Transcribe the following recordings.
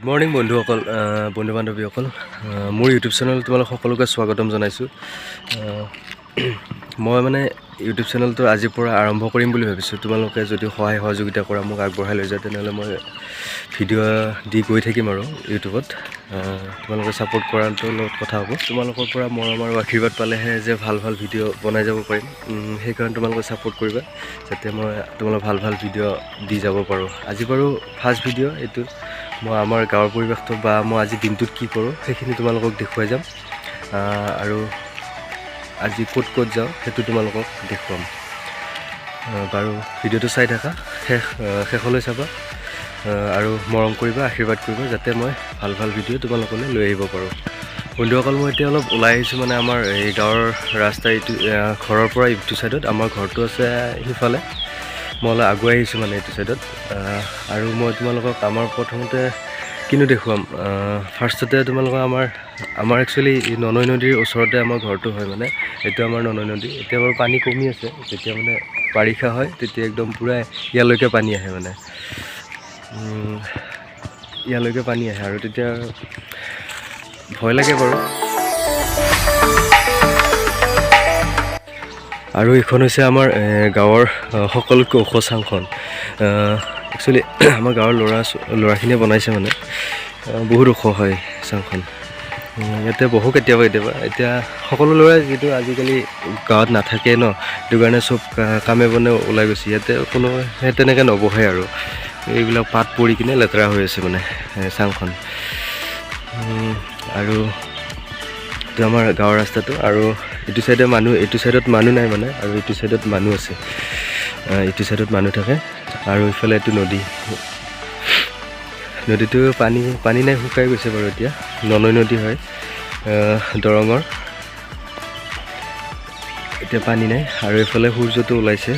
Morning বন্ধুসকল বন্ধু বান্ধৱীসকল মোৰ ইউটিউব চেনেল তোমালোক সকলোকে স্বাগতম জনাইছোঁ। মই মানে ইউটিউব চেনেলটো আজিৰ পৰা আৰম্ভ কৰিম বুলি ভাবিছোঁ। তোমালোকে যদি সহায় সহযোগিতা কৰা মোক আগবঢ়াই লৈ যায় তেনেহ'লে মই ভিডিঅ' দি গৈ থাকিম আৰু ইউটিউবত। তোমালোকে ছাপোৰ্ট কৰাটোৰ লগত কথা হ'ব। তোমালোকৰ পৰা মৰম আৰু আশীৰ্বাদ পালেহে যে ভাল ভাল ভিডিঅ' বনাই যাব পাৰিম। সেইকাৰণে তোমালোকে ছাপোৰ্ট কৰিবা যাতে মই তোমালোক ভাল ভাল ভিডিঅ' দি যাব পাৰোঁ। আজি বাৰু ফাৰ্ষ্ট ভিডিঅ' এইটো। মই আমাৰ গাঁৱৰ পৰিৱেশটো বা মই আজি দিনটোত কি কৰোঁ সেইখিনি তোমালোকক দেখুৱাই যাম, আৰু আজি ক'ত ক'ত যাওঁ সেইটো তোমালোকক দেখুৱাম। বাৰু ভিডিঅ'টো চাই থাকা, শেষলৈ চাবা আৰু মৰম কৰিবা, আশীৰ্বাদ কৰিবা যাতে মই ভাল ভাল ভিডিঅ' তোমালোকলৈ লৈ আহিব পাৰোঁ। বন্ধুসকল, মই এতিয়া অলপ ওলাই আহিছোঁ মানে আমাৰ এই গাঁৱৰ ৰাস্তা এইটো ঘৰৰ পৰা ইটো ছাইডত। আমাৰ ঘৰটো আছে সিফালে, মই অলপ আগুৱাই আহিছোঁ মানে এইটো ছাইডত। আৰু মই তোমালোকক আমাৰ প্ৰথমতে কিনো দেখুৱাম, ফাৰ্ষ্টতে তোমালোকক আমাৰ একচুৱেলি ননৈ নদীৰ ওচৰতে আমাৰ ঘৰটো হয়। মানে এইটো আমাৰ ননৈ নদী। এতিয়া বাৰু পানী কমি আছে, যেতিয়া মানে বাৰিষা হয় তেতিয়া একদম পূৰা ইয়ালৈকে পানী আহে, মানে ইয়ালৈকে পানী আহে আৰু তেতিয়া ভয় লাগে বাৰু। আৰু এইখন হৈছে আমাৰ গাঁৱৰ সকলোতকৈ ওখ চাংখন। একচুৱেলি আমাৰ গাঁৱৰ ল'ৰাখিনিয়ে বনাইছে, মানে বহুত ওখ হয় চাংখন। ইয়াতে বহু কেতিয়াবা এতিয়া সকলো ল'ৰাই যিটো আজিকালি গাঁৱত নাথাকে ন, সেইটো কাৰণে চব কামে বনে ওলাই গৈছে। ইয়াতে কোনো তেনেকৈ নবহে আৰু এইবিলাক পাত পৰি কিনে লেতেৰা হৈ আছে মানে চাংখন। আৰু এইটো আমাৰ গাঁৱৰ ৰাস্তাটো, আৰু এইটো চাইডে মানুহ, এইটো চাইডত মানুহ নাই মানে, আৰু এইটো চাইডত মানুহ আছে। এইটো চাইডত মানুহ থাকে আৰু ইফালে এইটো নদী। নদীটো পানী নাই, শুকাই গৈছে বাৰু এতিয়া। ননৈ নদী হয় দৰঙৰ। এতিয়া পানী নাই আৰু এইফালে সূৰ্যটো ওলাইছে।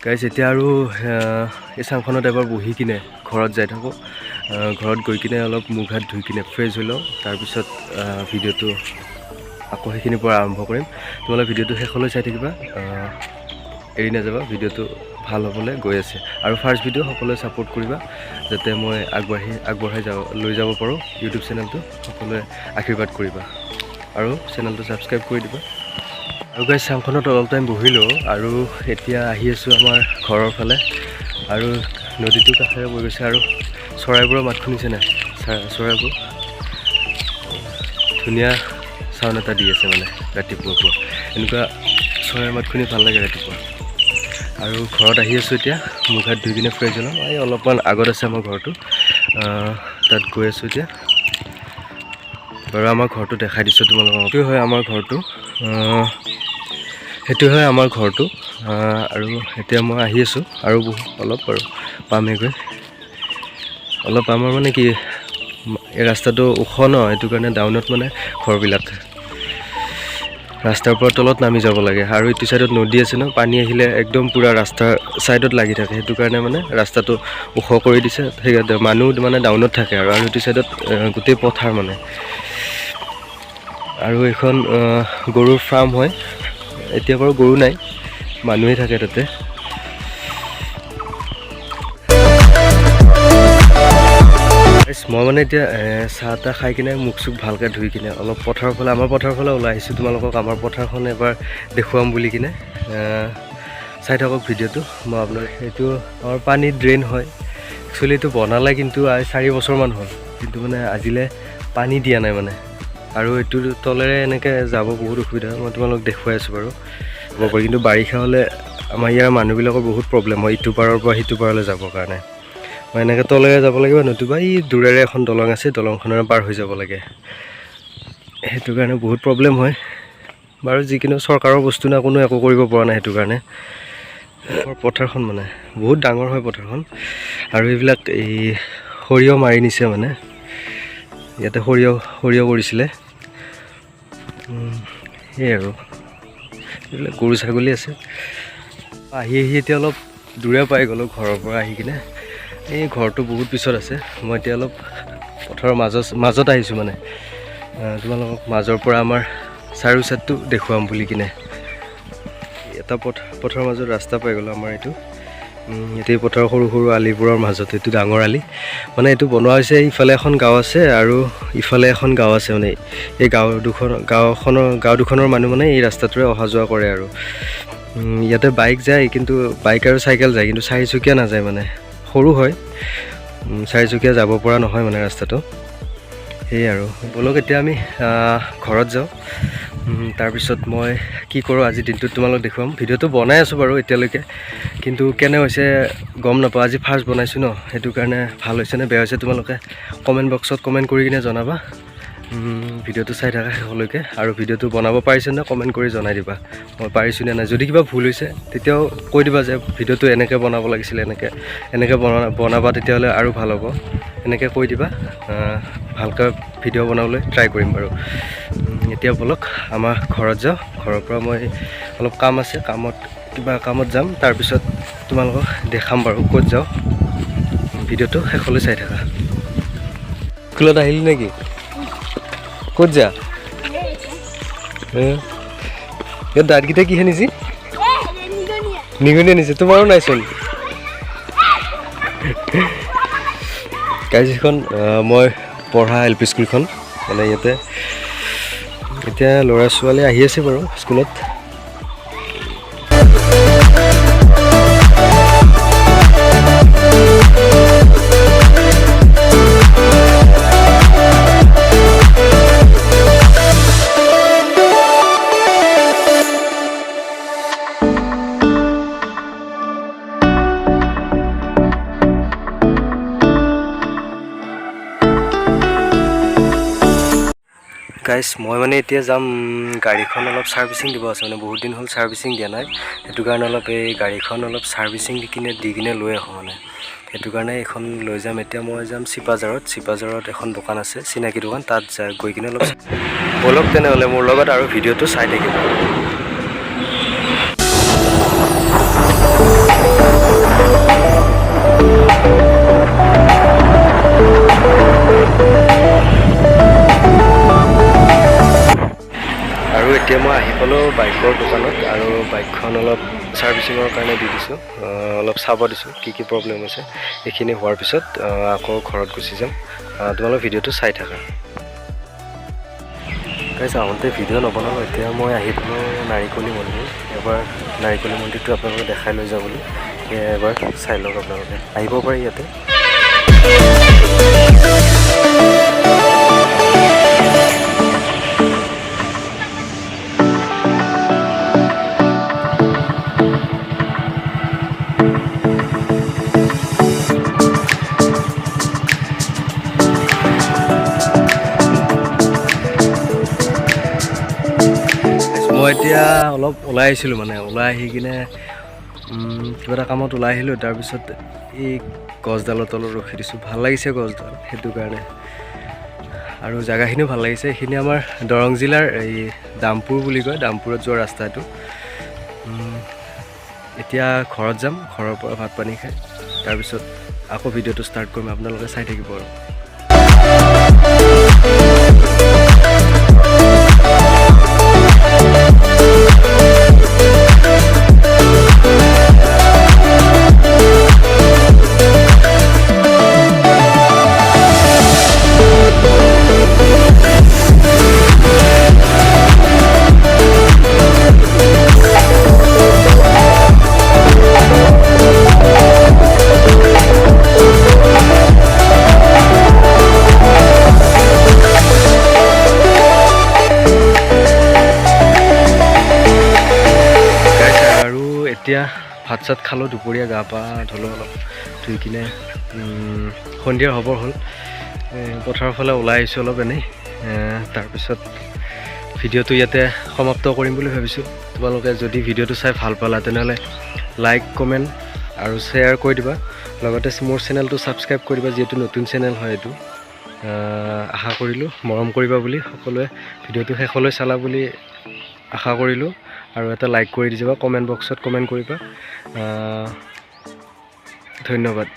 গাইজ, এতিয়া আৰু এই চাংখনত এবাৰ বহি কিনে ঘৰত যাই থাকোঁ। ঘৰত গৈ কিনে অলপ মুখ হাত ধুই কিনে ফ্ৰেছ হৈ লওঁ। তাৰপিছত ভিডিঅ'টো আকৌ সেইখিনিৰ পৰা আৰম্ভ কৰিম। তোমালোকে ভিডিঅ'টো শেষলৈ চাই থাকিবা, এৰি নাযাবা। ভিডিঅ'টো ভাল হ'বলৈ গৈ আছে। আৰু ফাৰ্ষ্ট ভিডিঅ' সকলোৱে ছাপোৰ্ট কৰিবা যাতে মই আগবঢ়াই লৈ যাব পাৰোঁ ইউটিউব চেনেলটো। সকলোৱে আশীৰ্বাদ কৰিবা আৰু চেনেলটো ছাবস্ক্ৰাইব কৰি দিবা। আৰু গাইজ, চাংখনত অলপ টাইম বহিলোঁ আৰু এতিয়া আহি আছোঁ আমাৰ ঘৰৰ ফালে। আৰু নদীটো কাষেৰে বৈ গৈছে আৰু চৰাইবোৰৰ মাত শুনিছে নাই? চৰাইবোৰ ধুনীয়া চাউণ্ড এটা দি আছে মানে ৰাতিপুৱা। এনেকুৱা চৰাইৰ মাত শুনি ভাল লাগে ৰাতিপুৱা। আৰু ঘৰত আহি আছোঁ এতিয়া, মুখ হাত ধুই কিনে ফ্ৰেছ হ'লোঁ। এই অলপমান আগত আছে আমাৰ ঘৰটো, তাত গৈ আছোঁ এতিয়া। বাৰু আমাৰ ঘৰটো দেখাই দিছোঁ তোমালোকক। সেইটোৱে হয় আমাৰ ঘৰটো, আৰু এতিয়া মই আহি আছোঁ আৰু অলপ বাৰু পামেগৈ। অলপ আমাৰ মানে কি, এই ৰাস্তাটো ওখ ন, সেইটো কাৰণে ডাউনত মানে ঘৰবিলাক ৰাস্তাৰ পৰা তলত নামি যাব লাগে। আৰু ইটো চাইডত নদী আছে ন, পানী আহিলে একদম পূৰা ৰাস্তাৰ ছাইডত লাগি থাকে। সেইটো কাৰণে মানে ৰাস্তাটো ওখ কৰি দিছে। সেইকাৰণে মানুহ মানে ডাউনত থাকে আৰু ইটো চাইডত গোটেই পথাৰ মানে। আৰু এইখন গৰুৰ ফাৰ্ম হয়। এতিয়া বাৰু গৰু নাই, মানুহে থাকে তাতে। মই মানে এতিয়া চাহ তাহ খাই কিনে মুখ চুখ ভালকৈ ধুই কিনে অলপ পথাৰৰ ফালে, আমাৰ পথাৰৰ ফালে ওলাই আহিছোঁ। তোমালোকক আমাৰ পথাৰখন এবাৰ দেখুৱাম বুলি কিনে। চাই থাকক ভিডিঅ'টো। মই আপোনাৰ এইটো আমাৰ পানী ড্ৰেইন হয়। একচুৱেলি এইটো বনালে কিন্তু 4 বছৰমান হ'ল, কিন্তু মানে আজিলৈ পানী দিয়া নাই মানে। আৰু এইটো তলেৰে এনেকৈ যাব বহুত অসুবিধা হয়। মই তোমালোকক দেখুৱাই আছোঁ বাৰু, হ'ব পাৰি। কিন্তু বাৰিষা হ'লে আমাৰ ইয়াৰ মানুহবিলাকৰ বহুত প্ৰব্লেম হয় ইটো পাৰৰ পৰা সিটো পাৰলৈ যাবৰ কাৰণে। মই এনেকৈ তলেৰে যাব লাগিব, নতুবা এই দূৰেৰে এখন দলং আছে, দলংখনেৰে পাৰ হৈ যাব লাগে। সেইটো কাৰণে বহুত প্ৰব্লেম হয় বাৰু। যিকোনো চৰকাৰৰ বস্তু না, কোনো একো কৰিব পৰা নাই। সেইটো কাৰণে পথাৰখন মানে বহুত ডাঙৰ হয় পথাৰখন। আৰু এইবিলাক এই সৰিয়হ মাৰি নিছে মানে, ইয়াতে সৰিয়হ কৰিছিলে। সেয়াই আৰু এইবিলাক গৰু ছাগলী আছে। আহি এতিয়া অলপ দূৰে পাই গ'লোঁ ঘৰৰ পৰা আহি কিনে। এই ঘৰটো বহুত পিছত আছে, মই এতিয়া অলপ পথাৰৰ মাজত আহিছোঁ মানে তোমালোকক মাজৰ পৰা আমাৰ চাৰিও ছাইডটো দেখুৱাম বুলি কিনে। এটা পথৰ মাজত ৰাস্তা পাই গ'লোঁ আমাৰ এইটো। এতিয়া পথাৰৰ সৰু সৰু আলিবোৰৰ মাজত এইটো ডাঙৰ আলি মানে এইটো বনোৱা হৈছে। ইফালে এখন গাঁও আছে আৰু ইফালে এখন গাঁও আছে মানে এই গাঁও দুখনৰ মানুহ মানে এই ৰাস্তাটোৰে অহা যোৱা কৰে আৰু ইয়াতে বাইক যায়, কিন্তু বাইক আৰু চাইকেল যায়, কিন্তু চাৰিচকীয়া নাযায় মানে সৰু হয়, চাৰিচকীয়া যাব পৰা নহয় মানে ৰাস্তাটো। সেয়ে আৰু ব'লক এতিয়া আমি ঘৰত যাওঁ। তাৰপিছত মই কি কৰোঁ আজিৰ দিনটোত তোমালোক দেখুৱাম। ভিডিঅ'টো বনাই আছোঁ বাৰু এতিয়ালৈকে, কিন্তু কেনে হৈছে গম নাপাওঁ। আজি ফাৰ্ষ্ট বনাইছোঁ ন, সেইটো কাৰণে ভাল হৈছে নে বেয়া হৈছে তোমালোকে কমেণ্ট বক্সত কমেণ্ট কৰি কিনে জনাবা। ভিডিঅ'টো চাই থাকা শেষলৈকে, আৰু ভিডিঅ'টো বনাব পাৰিছোঁ নে কমেণ্ট কৰি জনাই দিবা, মই পাৰিছোঁ নে নাই। যদি কিবা ভুল হৈছে তেতিয়াও কৈ দিবা যে ভিডিঅ'টো এনেকৈ বনাব লাগিছিলে, এনেকৈ বনাবা, তেতিয়াহ'লে আৰু ভাল হ'ব। এনেকৈ কৈ দিবা, ভালকৈ ভিডিঅ' বনাবলৈ ট্ৰাই কৰিম বাৰু। এতিয়া ব'লক আমাৰ ঘৰত যাওঁ। ঘৰৰ পৰা মই অলপ কাম আছে, কিবা কামত যাম। তাৰপিছত তোমালোকক দেখাম বাৰু ক'ত যাওঁ। ভিডিঅ'টো শেষলৈ চাই থাকা। স্কুলত আহিলি নেকি? ক'ত যা? ইয়াত দাঁতকেইটা কিহে নিছি? নিগনিয়ে নিছে। তোমাৰো নাইচোন। কাজিখন মই পঢ়া LP স্কুলখন মানে ইয়াতে এতিয়া ল'ৰা ছোৱালী আহি আছে বাৰু স্কুলত। গাইজ মই মানে এতিয়া যাম, গাড়ীখন অলপ ছাৰ্ভিচিং দিব আছে মানে, বহুত দিন হ'ল ছাৰ্ভিচিং দিয়া নাই। সেইটো কাৰণে অলপ এই গাড়ীখন অলপ ছাৰ্ভিচিং দি কিনে লৈ আহোঁ মানে, সেইটো কাৰণে এইখন লৈ যাম। এতিয়া মই যাম চিপাঝাৰত এখন দোকান আছে, চিনাকি দোকান, তাত গৈ কিনে অলপ ব'লক তেনেহ'লে মোৰ লগত আৰু ভিডিঅ'টো চাই থাকিব। আৰু এতিয়া মই আহি পালোঁ বাইকৰ দোকানত, আৰু বাইকখন অলপ ছাৰ্ভিচিঙৰ কাৰণে দি দিছোঁ, অলপ চাব দিছোঁ কি কি প্ৰব্লেম হৈছে। এইখিনি হোৱাৰ পিছত আকৌ ঘৰত গুচি যাম। তোমালোক ভিডিঅ'টো চাই থাকা। গাইজ আহোঁতে ভিডিঅ' নবনালোঁ। এতিয়া মই আহি পালোঁ নাৰিকলী মন্দিৰ। এবাৰ নাৰিকলী মন্দিৰটো আপোনালোকে দেখাই লৈ যাওঁ বুলি, সেয়া এবাৰ চাই লওক। আপোনালোকে আহিব পাৰে ইয়াতে। মই এতিয়া অলপ ওলাই আহিছিলোঁ মানে, ওলাই আহি কিনে কিবা এটা কামত ওলাই আহিলোঁ। তাৰপিছত এই গছডালৰ তলত ৰখি দিছোঁ, ভাল লাগিছে গছডাল, সেইটো কাৰণে। আৰু জেগাখিনিও ভাল লাগিছে। এইখিনি আমাৰ দৰং জিলাৰ এই দামপুৰ বুলি কয়, দামপুৰত যোৱা ৰাস্তাটো। এতিয়া ঘৰত যাম, ঘৰৰ পৰা ভাত পানী খাই তাৰপিছত আকৌ ভিডিঅ'টো ষ্টাৰ্ট কৰিম। আপোনালোকে চাই থাকিব আৰু। এতিয়া ভাত চাত খালোঁ, দুপৰীয়া গা পা ধুলোঁ, অলপ ধুই কিনে সন্ধিয়াৰ খবৰ হ'ল। পথাৰৰ ফালে ওলাই আহিছোঁ অলপ এনেই। তাৰপিছত ভিডিঅ'টো ইয়াতে সমাপ্ত কৰিম বুলি ভাবিছোঁ। তোমালোকে যদি ভিডিঅ'টো চাই ভাল পালা তেনেহ'লে লাইক কমেণ্ট আৰু শ্বেয়াৰ কৰি দিবা। লগতে মোৰ চেনেলটো ছাবস্ক্ৰাইব কৰি দিবা, যিহেতু নতুন চেনেল হয় এইটো। আশা কৰিলোঁ মৰম কৰিবা বুলি, সকলোৱে ভিডিঅ'টো শেষলৈ চালা বুলি আশা কৰিলোঁ। আৰু এটা লাইক কৰি দি যাবা, কমেণ্ট বক্সত কমেণ্ট কৰিবা। ধন্যবাদ।